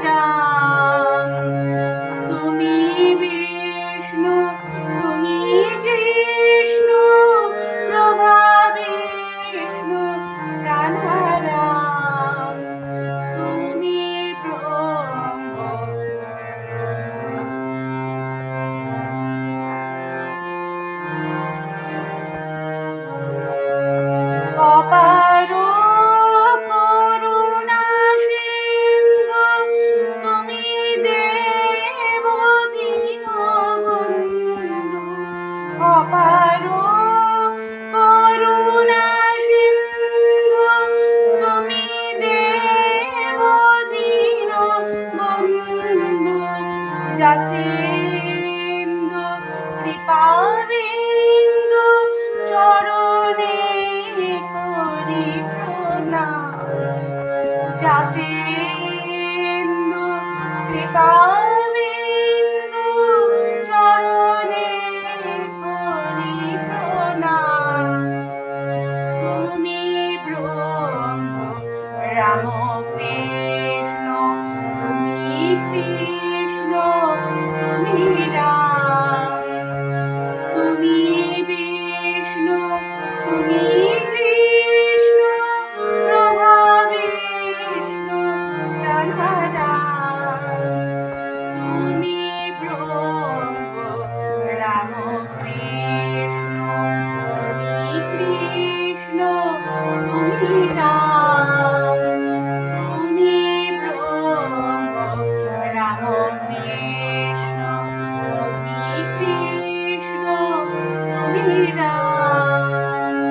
রাম। তুমি বিষ্ণু, তুমি কৃষ্ণ, প্রভা বিষ্ণু প্রাণারাম। তুমি ব্রহ্ম, অপার করুণা সিন্ধু, তুমি দেব দীনবন্ধু। অপার করুণা সিন্ধু, তুমি দেব দীনবন্ধু। যাচেন্দু কৃপাবিন্দু, চরণে করি প্রণাম। যাচেন্দু কৃপাবিন্দু, চরণে করি প্রণাম। তুমি ব্রহ্ম, রাম কৃষ্ণ, তুমি কৃষ্ণ, তুমি রাম। তুমি বিষ্ণু, তুমি কৃষ্ণ, প্রভা বিষ্ণু প্রাণারাম। তুমি ব্রহ্ম, রাম কৃষ্ণ, তুমি কৃষ্ণ, তুমি রাম। তুমি ব্রহ্ম, রাম কৃষ্ণ, তুমি কৃষ্ণ, তুমি রাম।